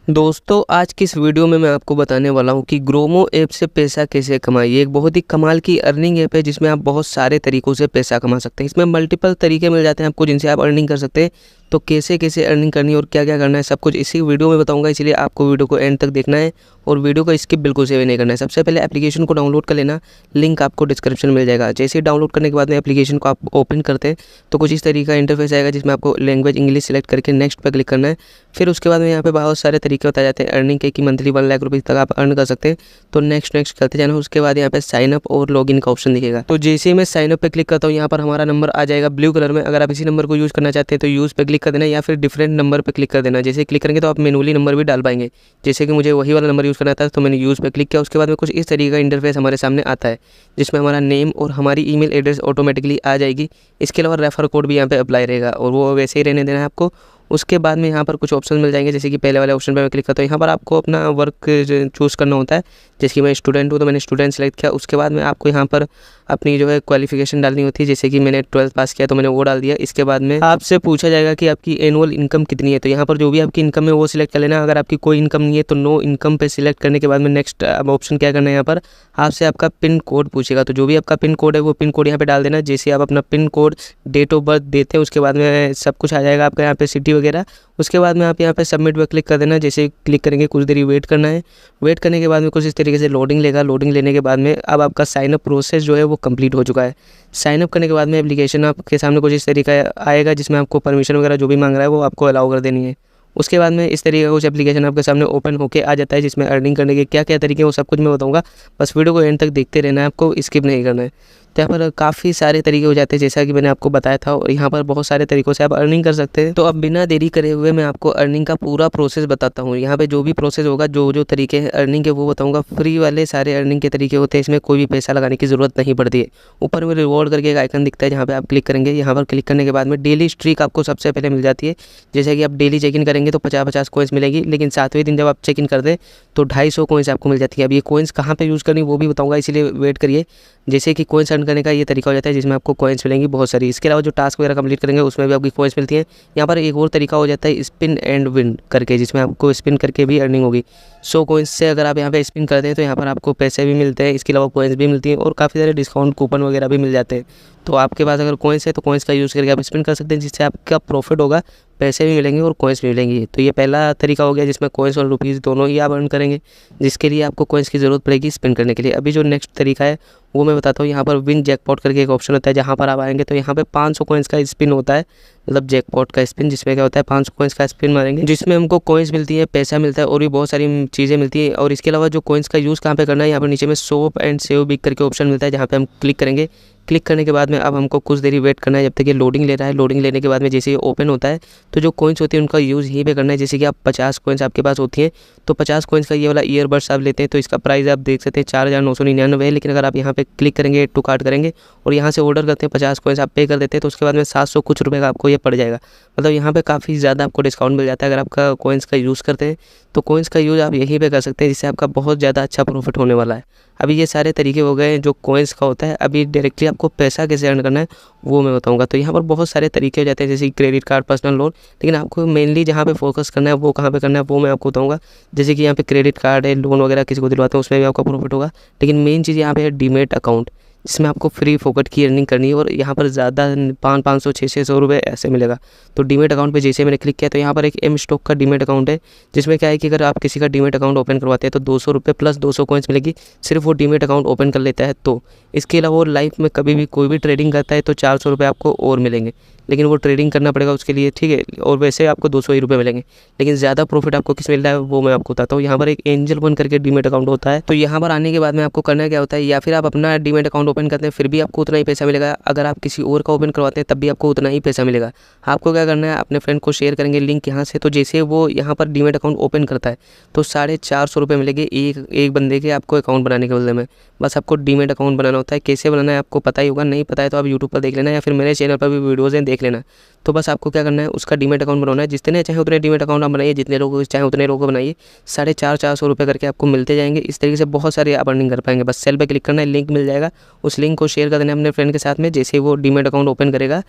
दोस्तों आज की इस वीडियो में मैं आपको बताने वाला हूं कि ग्रोमो ऐप से पैसा कैसे कमाइए। एक बहुत ही कमाल की अर्निंग ऐप है जिसमें आप बहुत सारे तरीकों से पैसा कमा सकते हैं। इसमें मल्टीपल तरीके मिल जाते हैं आपको जिनसे आप अर्निंग कर सकते हैं। तो कैसे कैसे अर्निंग करनी है और क्या क्या करना है सब कुछ इसी वीडियो में बताऊंगा, इसलिए आपको वीडियो को एंड तक देखना है और वीडियो को स्किप बिल्कुल से भी नहीं करना है। सबसे पहले एप्लीकेशन को डाउनलोड कर लेना, लिंक आपको डिस्क्रिप्शन में मिल जाएगा। जैसे ही डाउनलोड करने के बाद में एप्लीकेशन को आप ओपन करते हैं तो कुछ इस तरीके का इंटरफेस आएगा जिसमें आपको लैंग्वेज इंग्लिश सेलेक्ट करके नेक्स्ट पर क्लिक करना है। फिर उसके बाद में यहाँ पे बहुत सारे तरीके बताए जाते हैं अर्निंग के कि मंथली 1 लाख रुपये तक आप अर्न कर सकते हैं। तो नेक्स्ट करते जाना। उसके बाद यहाँ पे साइन अप और लॉगिन का ऑप्शन दिखेगा। तो जैसे ही मैं साइन अप पे क्लिक करता हूँ यहाँ पर हमारा नंबर आ जाएगा ब्लू कलर में। अगर आप इसी नंबर को यूज़ करना चाहते हैं तो यूज़ पे क्लिक कर देना या फिर डिफरेंट नंबर पे क्लिक कर देना। जैसे क्लिक करेंगे तो आप मैनुअली नंबर भी डाल पाएंगे। जैसे कि मुझे वही वाला नंबर यूज़ करना था तो मैंने यूज़ पे क्लिक किया। उसके बाद में कुछ इस तरीके का इंटरफेस हमारे सामने आता है जिसमें हमारा नेम और हमारी ईमेल एड्रेस ऑटोमेटिकली आ जाएगी। इसके अलावा रेफर कोड भी यहाँ पे अप्लाई रहेगा और वो वैसे ही रहने देना है आपको। उसके बाद में यहाँ पर कुछ ऑप्शन मिल जाएंगे, जैसे कि पहले वाले ऑप्शन पे मैं क्लिक करता हूँ। यहाँ पर आपको अपना वर्क चूज़ करना होता है। जैसे कि मैं स्टूडेंट हूँ तो मैंने स्टूडेंट सेलेक्ट किया। उसके बाद में आपको यहाँ पर अपनी जो है क्वालिफिकेशन डालनी होती है। जैसे कि मैंने 12th पास किया तो मैंने वो डाल दिया। इसके बाद में आपसे पूछा जाएगा कि आपकी एनुअल इनकम कितनी है, तो यहाँ पर जो भी आपकी इनकम है वो सिलेक्ट कर लेना। अगर आपकी कोई इनकम नहीं है तो नो इनकम पे सिलेक्ट करने के बाद में नेक्स्ट ऑप्शन क्या करना है, यहाँ पर आपसे आपका पिन कोड पूछेगा। तो जो भी आपका पिन कोड है वो पिन कोड यहाँ पे डाल देना। जैसे आप अपना pin code date of birth देते हैं उसके बाद में सब कुछ आ जाएगा आपका यहाँ पे सिटी वगैरह। उसके बाद में आप यहाँ पे सबमिट पर क्लिक कर देना। जैसे क्लिक करेंगे कुछ देर वेट करना है। वेट करने के बाद में कुछ इस तरीके से लोडिंग लेगा। लोडिंग लेने के बाद में अब आपका साइन अप प्रोसेस जो है वो कंप्लीट हो चुका है। साइन अप करने के बाद में एप्लीकेशन आपके सामने कुछ इस तरीका आएगा जिसमें आपको परमिशन वगैरह जो भी मांग रहा है वो आपको अलाउ कर देनी है। उसके बाद में इस तरीके का कुछ एप्लीकेशन आपके सामने ओपन होके आ जाता है जिसमें अर्निंग करने के क्या क्या तरीके हैं वो सब कुछ मैं बताऊंगा। बस वीडियो को एंड तक देखते रहना है, आपको स्किप नहीं करना है। तो यहाँ पर काफ़ी सारे तरीके हो जाते हैं जैसा कि मैंने आपको बताया था और यहाँ पर बहुत सारे तरीक़ों से आप अर्निंग कर सकते हैं। तो अब बिना देरी करे हुए मैं आपको अर्निंग का पूरा प्रोसेस बताता हूँ। यहाँ पे जो भी प्रोसेस होगा, जो जो तरीके हैं अर्निंग के वो बताऊँगा। फ्री वाले सारे अर्निंग के तरीके होते हैं, इसमें कोई भी पैसा लगाने की ज़रूरत नहीं पड़ती है। ऊपर में रिवॉर्ड करके एक आइकन दिखता है जहाँ पे आप क्लिक करेंगे। यहाँ पर क्लिक करने के बाद में डेली स्ट्रीक आपको सबसे पहले मिल जाती है। जैसे कि आप डेली चेक इन करेंगे तो 50-50 कॉइन्स मिलेगी, लेकिन 7वें दिन जब आप चेक इन कर दें तो 250 कॉइन्स आपको मिल जाती है। अब ये कॉइन्स कहाँ पे यूज़ करनी वो भी बताऊँगा, इसीलिए वेट करिए। जैसे कि कॉइन्स अर्न करने का ये तरीका हो जाता है जिसमें आपको कॉइन्स मिलेंगी बहुत सारी। इसके अलावा जो टास्क वगैरह कंप्लीट करेंगे उसमें भी आपकी कॉइन्स मिलती हैं। यहाँ पर एक और तरीका हो जाता है स्पिन एंड विन करके, जिसमें आपको स्पिन करके भी अर्निंग होगी। 100 कॉइन्स से अगर आप यहाँ पे स्पिन करते हैं तो यहाँ पर आपको पैसे भी मिलते हैं। इसके अलावा कॉइन्स भी मिलती हैं और काफ़ी सारे डिस्काउंट कूपन वगैरह भी मिल जाते हैं। तो आपके पास अगर कॉइन्स है तो कॉइन्स का यूज़ करके आप स्पिन कर सकते हैं, जिससे आपका प्रॉफिट होगा, पैसे भी मिलेंगे और कॉइन्स भी मिलेंगी। तो ये पहला तरीका हो गया जिसमें कॉइन्स और रुपीज़ दोनों ही आप अर्न करेंगे, जिसके लिए आपको कॉइन्स की ज़रूरत पड़ेगी स्पिन करने के लिए। अभी जो नेक्स्ट तरीका है वो मैं बताता हूँ। यहाँ पर विन जैकपॉट करके एक ऑप्शन होता है, जहाँ पर आप आएंगे तो यहाँ पे 500 कॉइन्स का स्पिन होता है, मतलब जैकपॉट का स्पिन, जिसमें क्या होता है 500 कॉइन्स का स्पिन मारेंगे जिसमें हमको कॉइन्स मिलती है, पैसा मिलता है और भी बहुत सारी चीज़ें मिलती है। और इसके अलावा जो कॉइन्स का यूज़ कहाँ पे करना है, यहाँ पर नीचे में शॉप एंड सेव बिग करके ऑप्शन मिलता है, जहाँ पे हम क्लिक करेंगे। क्लिक करने के बाद में अब हमको कुछ देरी वेट करना है जब तक ये लोडिंग ले रहा है। लोडिंग लेने के बाद में जैसे ये ओपन होता है तो जो कॉइन्स होती है उनका यूज़ यहीं पे करना है। जैसे कि आप 50 कॉइन्स आपके पास होती हैं तो 50 कॉइन्स का ये वाला ईयरबड्स आप लेते हैं तो इसका प्राइस आप देख सकते हैं 4999 है। लेकिन अगर आप यहाँ पे क्लिक करेंगे, एड टू कार्ट करेंगे और यहाँ से ऑर्डर करते हैं, 50 कॉइन्स आप पे कर देते हैं तो उसके बाद में 700 कुछ रुपये का आपको ये पड़ जाएगा। मतलब यहाँ पे काफ़ी ज़्यादा आपको डिस्काउंट मिल जाता है अगर आपका कॉइन्स का यूज़ करते हैं। तो कॉइन्स का यूज़ आप यहीं पे कर सकते हैं जिससे आपका बहुत ज़्यादा अच्छा प्रॉफिट होने वाला है। अभी ये सारे तरीके हो गए जो कॉइन्स का होता है। अभी डायरेक्टली आपको पैसा कैसे अर्न करना है वो मैं बताऊंगा। तो यहाँ पर बहुत सारे तरीके हो जाते हैं जैसे क्रेडिट कार्ड, पर्सनल लोन, लेकिन आपको मेनली जहाँ पे फोकस करना है वो कहाँ पे करना है वो मैं आपको बताऊँगा। जैसे कि यहाँ पे क्रेडिट कार्ड है, लोन वगैरह किसी को दिलवाते हैं उसमें भी आपका प्रॉफिट होगा, लेकिन मेन चीज़ यहाँ पे है डीमेट अकाउंट, जिसमें आपको फ्री फोकट की अर्निंग करनी है और यहाँ पर ज़्यादा 500 600 रुपये ऐसे मिलेगा। तो डीमेट अकाउंट पे जैसे मैंने क्लिक किया तो यहाँ पर एक एम स्टॉक का डीमेट अकाउंट है, जिसमें क्या है कि अगर आप किसी का डीमेट अकाउंट ओपन करवाते हैं तो 200 रुपये प्लस 200 कॉइन्स मिलेगी, सिर्फ वो डीमेट अकाउंट ओपन कर लेता है। तो इसके अलावा वो लाइफ में कभी भी कोई भी ट्रेडिंग करता है तो 400 रुपये आपको और मिलेंगे, लेकिन वो ट्रेडिंग करना पड़ेगा उसके लिए, ठीक है। और वैसे आपको 200 ही रुपये मिलेंगे, लेकिन ज़्यादा प्रॉफिट आपको किस मिल रहा है वो मैं आपको बताता हूँ। यहाँ पर एक एंजल वन करके डीमेट अकाउंट होता है। तो यहाँ पर आने के बाद में आपको करना क्या होता है, या फिर आप अपना डीमेट अकाउंट ओपन करते हैं फिर भी आपको उतना ही पैसा मिलेगा। अगर आप किसी और का ओपन करवाते हैं तब भी आपको उतना ही पैसा मिलेगा। आपको क्या करना है, अपने फ्रेंड को शेयर करेंगे लिंक यहाँ से। तो जैसे वो यहाँ पर डीमेट अकाउंट ओपन करता है तो 450 रुपये मिलेंगे एक बंदे के आपको अकाउंट बनाने के बदले में। बस आपको डीमेट अकाउंट बनाना होता है। कैसे बनाना है आपको पता ही होगा, नहीं पता है तो आप यूट्यूब पर देख लेना या फिर मेरे चैनल पर भी वीडियोज़ हैं देख लेना। तो बस आपको क्या करना है, उसका डीमेट अकाउंट बनाना है। जितने चाहे उतने डीमेट अकाउंट आप बनाइए, जितने लोग चाहे उतने लोगों को बनाइए। 450 रुपये करके आपको मिलते जाएंगे। इस तरीके से बहुत सारे आप अर्निंग कर पाएंगे। बस सेल पे क्लिक करना है, लिंक मिल जाएगा, उस लिंक को शेयर कर देना अपने फ्रेंड के साथ में। जैसे वो डीमेट अकाउंट ओपन करेगा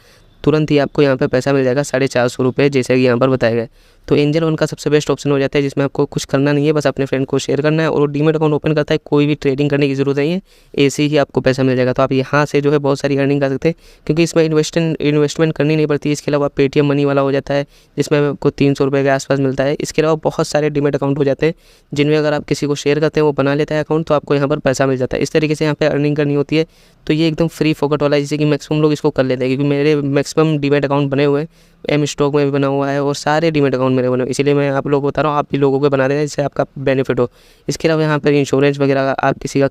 तुरंत ही आपको यहाँ पे पैसा मिल जाएगा 450 रुपये, जैसे कि यहाँ पर बताया गया। तो एंजल वन का सबसे बेस्ट ऑप्शन हो जाता है, जिसमें आपको कुछ करना नहीं है, बस अपने फ्रेंड को शेयर करना है और डीमैट अकाउंट ओपन करता है। कोई भी ट्रेडिंग करने की ज़रूरत नहीं है, ऐसे ही आपको पैसा मिल जाएगा। तो आप यहाँ से जो है बहुत सारी अर्निंग कर सकते हैं, क्योंकि इसमें इन्वेस्टमेंट करनी नहीं पड़ती। इसके अलावा पेटीएम मनी वाला हो जाता है, जिसमें आपको 300 रुपये के आसपास मिलता है। इसके अलावा बहुत सारे डीमैट अकाउंट हो जाते हैं, जिनमें अगर आप किसी को शेयर करते हैं, वो बना लेता है अकाउंट, तो आपको यहाँ पर पैसा मिल जाता है। इस तरीके से यहाँ पे अर्निंग करनी होती है। तो ये एकदम फ्री फोकट वाला है, जिससे कि मैक्सिमम लोग इसको कर लेते हैं, क्योंकि मेरे मैक्सिमम डीमैट अकाउंट बने हुए हैं। एम स्टॉक में भी बना हुआ है और सारे डीमैट अकाउंट मेरे बने हुए, इसीलिए मैं आप लोगों को बता रहा हूँ, आप भी लोगों को बना देना, जिससे आपका बेनिफिट हो। इसके अलावा यहाँ पर इंश्योरेंस वगैरह आप किसी का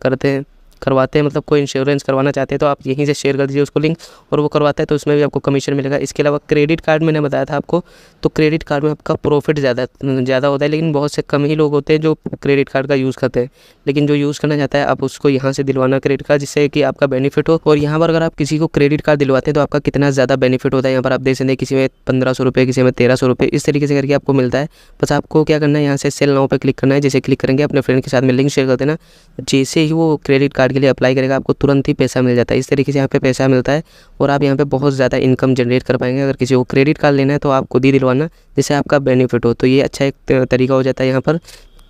करवाते हैं, मतलब कोई इंश्योरेंस करवाना चाहते हैं, तो आप यहीं से शेयर कर दीजिए उसको लिंक, और वो करवाता है, तो उसमें भी आपको कमीशन मिलेगा। इसके अलावा क्रेडिट कार्ड मैंने बताया था आपको, तो क्रेडिट कार्ड में आपका प्रॉफिट ज़्यादा होता है, लेकिन बहुत से कम ही लोग होते हैं जो क्रेडिट कार्ड का यूज़ करते हैं। लेकिन जो यूज़ करना चाहता है, आप उसको यहाँ से दिलवाना क्रेडिट कार्ड, जिससे कि आपका बेनिफिट हो। और यहाँ पर अगर आप किसी को क्रेडिट कार्ड दिलवाते हैं, तो आपका कितना ज़्यादा बेनिफिट होता है, यहाँ पर आप देख सकते हैं, किसी में 1500 रुपये, किसी में 1300 रुपये, इस तरीके से करके आपको मिलता है। बस आपको क्या करना है, यहाँ से सेल नाउ पे क्लिक करना है। जैसे क्लिक करेंगे, अपने फ्रेंड के साथ में लिंक शेयर कर देना। जैसे ही वो क्रेडिट कार्ड के लिए अप्लाई करेगा, आपको तुरंत ही पैसा मिल जाता है। इस तरीके से यहाँ पे पैसा मिलता है और आप यहाँ पे बहुत ज़्यादा इनकम जनरेट कर पाएंगे। अगर किसी को क्रेडिट कार्ड लेना है, तो आप खुद ही दिलवाना, जिससे आपका बेनिफिट हो। तो ये अच्छा एक तरीका हो जाता है यहाँ पर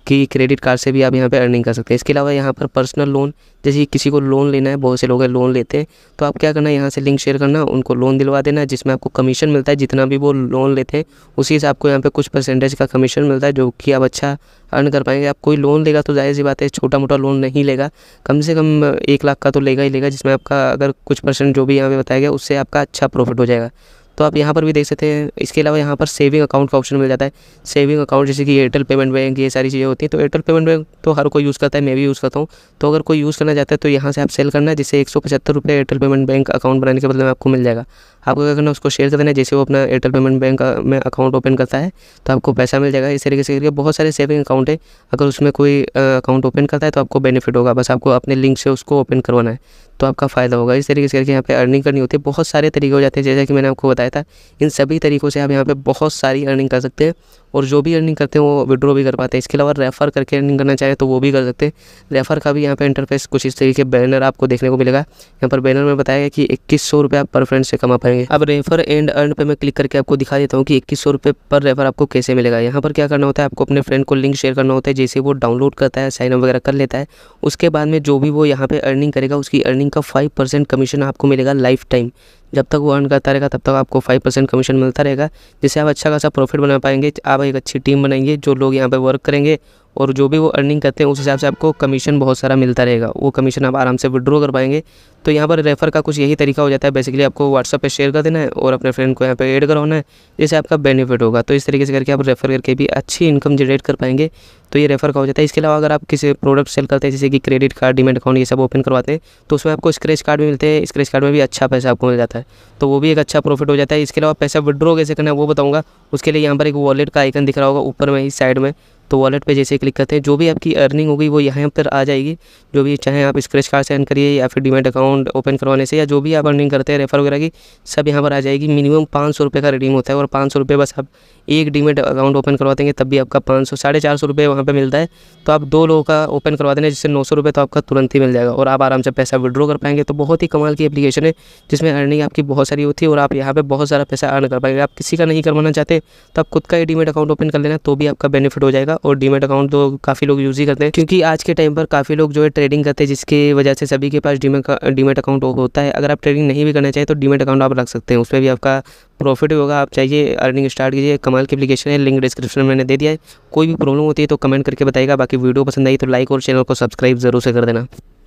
कि क्रेडिट कार्ड से भी आप यहाँ पे अर्निंग कर सकते हैं। इसके अलावा यहाँ पर पर्सनल लोन, जैसे किसी को लोन लेना है, बहुत से लोग लोन लेते हैं, तो आप क्या करना है, यहाँ से लिंक शेयर करना, उनको लोन दिलवा देना, जिसमें आपको कमीशन मिलता है। जितना भी वो लोन लेते हैं, उसी से आपको यहाँ पे कुछ परसेंटेज का कमीशन मिलता है, जो कि आप अच्छा अर्न कर पाएंगे। आप कोई लोन लेगा तो जाहिर सी बात है, छोटा मोटा लोन नहीं लेगा, कम से कम 1 लाख का तो लेगा ही लेगा, जिसमें आपका अगर कुछ परसेंट जो भी यहाँ पे बताया गया, उससे आपका अच्छा प्रॉफिट हो जाएगा। तो आप यहाँ पर भी देख सकते हैं। इसके अलावा यहाँ पर सेविंग अकाउंट का ऑप्शन मिल जाता है। सेविंग अकाउंट जैसे कि एयरटेल पेमेंट बैंक, ये सारी चीज़ें होती हैं। तो एयरटेल पेमेंट बैंक तो हर कोई यूज़ करता है, मैं भी यूज़ करता हूँ। तो अगर कोई यूज़ करना चाहता है, तो यहाँ से आप सेल करना है, जिससे 175 रुपये एयरटेल पेमेंट बैंक अकाउंट बनाने के बदले में आपको मिल जाएगा। आपको क्या करना है, उसको शेयर कर देना है। जैसे वो अपना एयरटेल पेमेंट बैंक में अकाउंट ओपन करता है, तो आपको पैसा मिल जाएगा। इस तरीके से करके बहुत सारे सेविंग अकाउंट है, अगर उसमें कोई अकाउंट ओपन करता है, तो आपको बेनिफिट होगा। बस आपको अपने लिंक से उसको ओपन करवाना है, तो आपका फ़ायदा होगा। इस तरीके से करके यहाँ पे अर्निंग करनी होती है। बहुत सारे तरीके हो जाते हैं, जैसा कि मैंने आपको बताया था। इन सभी तरीक़ों से आप यहाँ पे बहुत सारी अर्निंग कर सकते हैं, और जो भी अर्निंग करते हैं वो विड्रॉ भी कर पाते हैं। इसके अलावा रेफ़र करके अर्निंग करना चाहे तो वो भी कर सकते हैं। रेफ़र का भी यहाँ पे इंटरफेस कुछ इस तरीके बैनर आपको देखने को मिलेगा। यहाँ पर बैनर में बताया गया कि 2100 रुपये आप पर फ्रेंड से कमा पाएंगे। अब रेफ़र एंड अर्न पे मैं क्लिक करके आपको दिखा देता हूँ कि 2100 रुपये पर रेफ़र आपको कैसे मिलेगा। यहाँ पर क्या करना होता है, आपको अपने फ्रेंड को लिंक शेयर करना होता है। जैसे वो डाउनलोड करता है, साइन अप वगैरह कर लेता है, उसके बाद में जो भी वो यहाँ पे अर्निंग करेगा, उसकी अर्निंग का 5% कमीशन आपको मिलेगा लाइफ टाइम। जब तक वो अर्न करता रहेगा, तब तक आपको 5% कमीशन मिलता रहेगा, जिससे आप अच्छा खासा प्रॉफिट बना पाएंगे। आप एक अच्छी टीम बनाएंगे, जो लोग यहाँ पे वर्क करेंगे, और जो भी वो अर्निंग करते हैं, उस हिसाब से आपको कमीशन बहुत सारा मिलता रहेगा। वो कमीशन आप आराम से विड्रॉ कर पाएंगे। तो यहाँ पर रेफ़र का कुछ यही तरीका हो जाता है। बेसिकली आपको व्हाट्सएप पे शेयर कर देना है और अपने फ्रेंड को यहाँ पे ऐड करवाना है, जिससे आपका बेनिफिट होगा। तो इस तरीके से करके आप रेफ़र करके भी अच्छी इनकम जनरेट कर पाएंगे। तो ये रेफ़र का हो जाता है। इसके अलावा अगर आप किसी प्रोडक्ट सेल करते हैं, जैसे कि क्रेडिट कार्ड, डीमैट अकाउंट, ये सब ओपन करवाते हैं, तो उसमें आपको स्क्रैच कार्ड भी मिलते हैं। स्क्रैच कार्ड में भी अच्छा पैसा आपको मिल जाता है, तो वो भी एक अच्छा प्रॉफिट हो जाता है। इसके अलावा पैसा विड्रॉ कैसे करना है वो बताऊँगा। उसके लिए यहाँ पर एक वॉलेट का आइकन दिख रहा होगा ऊपर में ही साइड में, तो वॉलेट पे जैसे क्लिक करते हैं, जो भी आपकी अर्निंग होगी वो यहाँ पर आ जाएगी। जो भी चाहे आप स्क्रैच कार्ड से अर्न करिए, या फिर डीमैट अकाउंट ओपन करवाने से, या जो भी आप अर्निंग करते हैं रेफ़र वगैरह की, सब यहाँ पर आ जाएगी। मिनिमम 500 रुपये का रिडीम होता है, और 500 रुपये बस आप एक डीमैट अकाउंट ओपन करवा देंगे, तब भी आपका 500 450 रुपये वहाँ पे मिलता है। तो आप 2 लोगों का ओपन करवा देना, जिससे 900 रुपये तो आपका तुरंत ही मिल जाएगा, और आप आराम से पैसा विड्रॉ कर पाएंगे। तो बहुत ही कमाल की एप्लीकेशन है, जिसमें अर्निंग आपकी बहुत सारी होती है, और आप यहाँ पे बहुत सारा पैसा अर्न कर पाएंगे। आप किसी का नहीं करवाना चाहते, तो आप खुद का ही डीमैट अकाउंट ओपन कर लेना, तो भी आपका बेनिफिट हो जाएगा। और डीमैट अकाउंट तो काफ़ी लोग यूज़ ही करते हैं, क्योंकि आज के टाइम पर काफ़ी लोग जो है ट्रेडिंग करते हैं, जिसकी वजह से सभी के पास डीमैट अकाउंट होता है। अगर आप ट्रेडिंग नहीं भी करना चाहें, तो डीमैट अकाउंट आप रख सकते हैं, उसमें भी आपका प्रॉफिट होगा। आप चाहिए अर्निंग स्टार्ट कीजिए, कमाल की एप्लीकेशन है। लिंक डिस्क्रिप्शन में मैंने दे दिया है। कोई भी प्रॉब्लम होती है तो कमेंट करके बताइएगा। बाकी वीडियो पसंद आई तो लाइक और चैनल को सब्सक्राइब ज़रूर से कर देना।